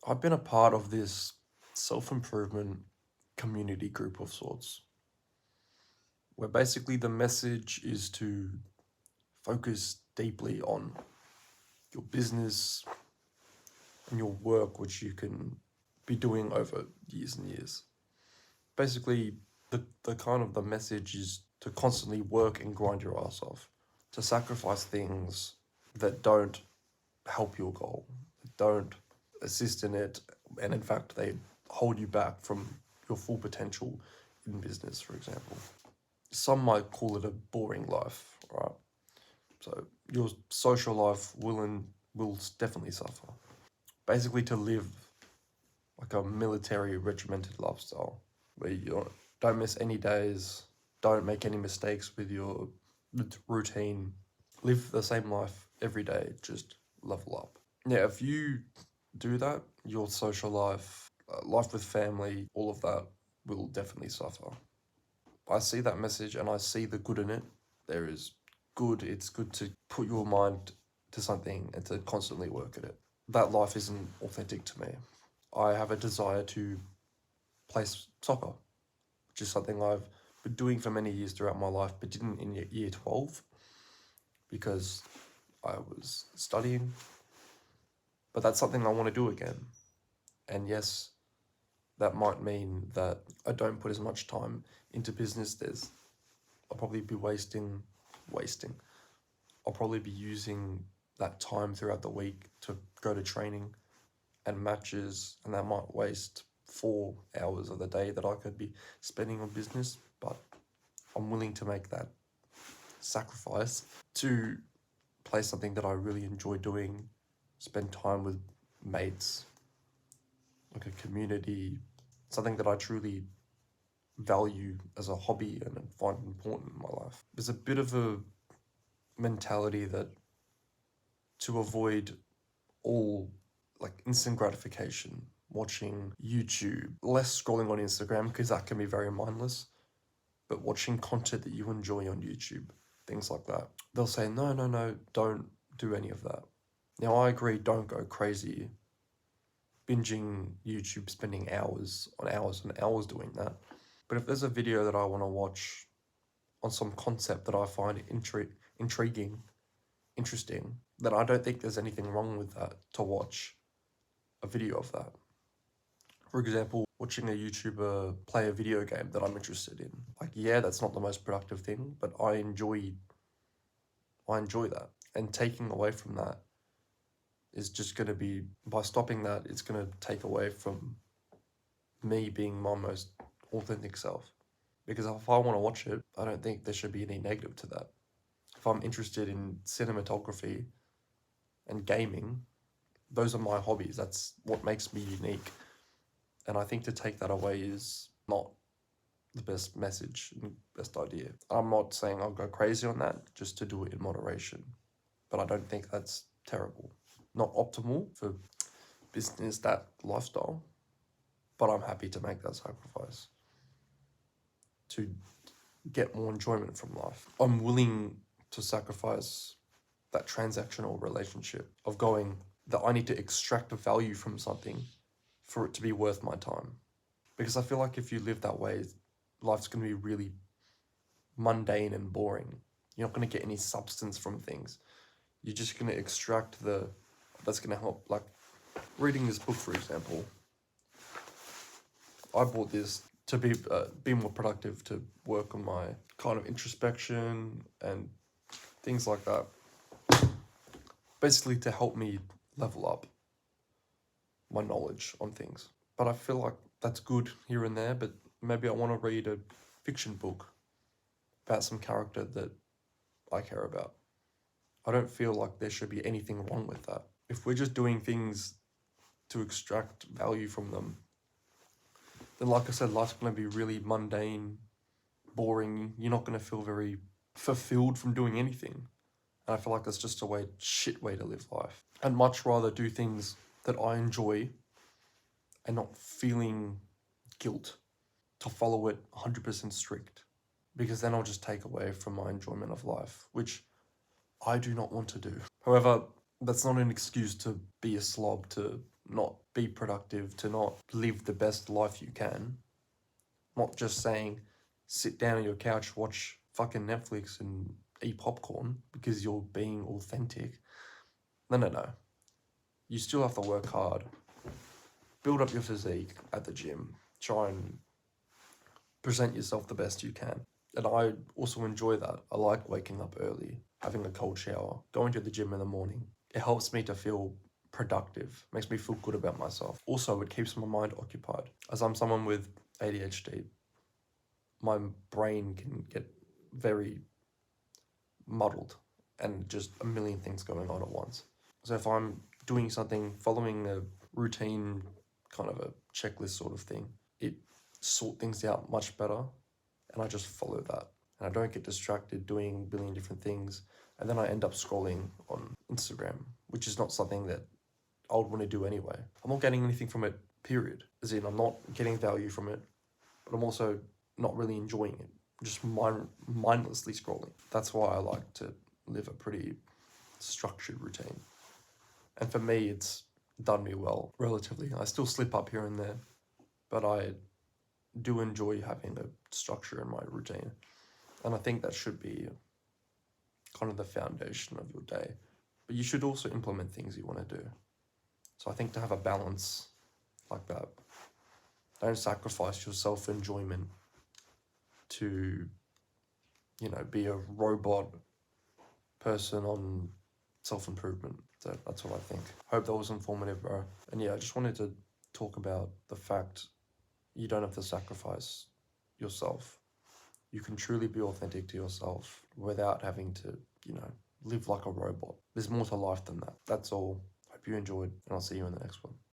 I've been a part of this self-improvement community group of sorts, where basically the message is to focus deeply on your business and your work, which you can be doing over years and years. Basically, the kind of the message is to constantly work and grind your ass off, to sacrifice things that don't help your goal, don't assist in it, and in fact, they hold you back from your full potential in business, for example. Some might call it a boring life, right? So your social life will definitely suffer. Basically, to live like a military regimented lifestyle where don't miss any days, don't make any mistakes with your routine, live the same life every day, just level up. Yeah, if you do that, your social life, life with family, all of that will definitely suffer. I see that message and I see the good in it. There is good, it's good to put your mind to something and to constantly work at it. That life isn't authentic to me. I have a desire to play soccer, which is something I've been doing for many years throughout my life, but didn't in year 12 because I was studying. But that's something I want to do again. And yes, that might mean that I don't put as much time into business. I'll probably be wasting. I'll probably be using that time throughout the week to go to training and matches, and that might waste 4 hours of the day that I could be spending on business. But I'm willing to make that sacrifice to play something that I really enjoy doing, spend time with mates, like a community, something that I truly value as a hobby and find important in my life. There's a bit of a mentality that to avoid all like instant gratification, watching YouTube, less scrolling on Instagram because that can be very mindless, but watching content that you enjoy on YouTube, things like that. They'll say, no, no, no, don't do any of that. Now, I agree, don't go crazy binging YouTube, spending hours and hours doing that. But if there's a video that I want to watch on some concept that I find intriguing, interesting, then I don't think there's anything wrong with that to watch a video of that. For example, watching a YouTuber play a video game that I'm interested in. Like, yeah, that's not the most productive thing, but I enjoy that. And taking away from that is just going to be, by stopping that, it's going to take away from me being my most authentic self. Because if I want to watch it, I don't think there should be any negative to that. If I'm interested in cinematography and gaming, those are my hobbies. That's what makes me unique. And I think to take that away is not the best message and best idea. I'm not saying I'll go crazy on that, just to do it in moderation. But I don't think that's terrible. Not optimal for business, that lifestyle, but I'm happy to make that sacrifice to get more enjoyment from life. I'm willing to sacrifice that transactional relationship of going that I need to extract a value from something for it to be worth my time. Because I feel like if you live that way, life's going to be really mundane and boring. You're not going to get any substance from things. You're just going to extract that's going to help. Like reading this book, for example, I bought this to be more productive, to work on my kind of introspection and things like that. Basically to help me level up my knowledge on things. But I feel like that's good here and there, but maybe I want to read a fiction book about some character that I care about. I don't feel like there should be anything wrong with that. If we're just doing things to extract value from them, then like I said, life's going to be really mundane, boring. You're not going to feel very fulfilled from doing anything. And I feel like that's just a shit way to live life. I'd much rather do things that I enjoy and not feeling guilt to follow it 100% strict. Because then I'll just take away from my enjoyment of life, which I do not want to do. However, that's not an excuse to be a slob, to not be productive, to not live the best life you can. Not just saying, sit down on your couch, watch fucking Netflix and eat popcorn because you're being authentic. No. You still have to work hard, build up your physique at the gym, try and present yourself the best you can. And I also enjoy that. I like waking up early, having a cold shower, going to the gym in the morning. It helps me to feel productive, makes me feel good about myself. Also, it keeps my mind occupied. As I'm someone with ADHD, my brain can get very muddled and just a million things going on at once. So if I'm doing something, following a routine, kind of a checklist sort of thing, it sort things out much better, and I just follow that. And I don't get distracted doing a billion different things, and then I end up scrolling on Instagram, which is not something that I would want to do anyway. I'm not getting anything from it, period. As in, I'm not getting value from it, but I'm also not really enjoying it. Just mindlessly scrolling. That's why I like to live a pretty structured routine. And for me, it's done me well, relatively. I still slip up here and there, but I do enjoy having a structure in my routine. And I think that should be kind of the foundation of your day. But you should also implement things you want to do. So I think to have a balance like that, don't sacrifice your self-enjoyment to, be a robot person on self-improvement. So that's what I think. Hope that was informative, bro. And yeah, I just wanted to talk about the fact you don't have to sacrifice yourself. You can truly be authentic to yourself without having to, live like a robot. There's more to life than that. That's all. Hope you enjoyed, and I'll see you in the next one.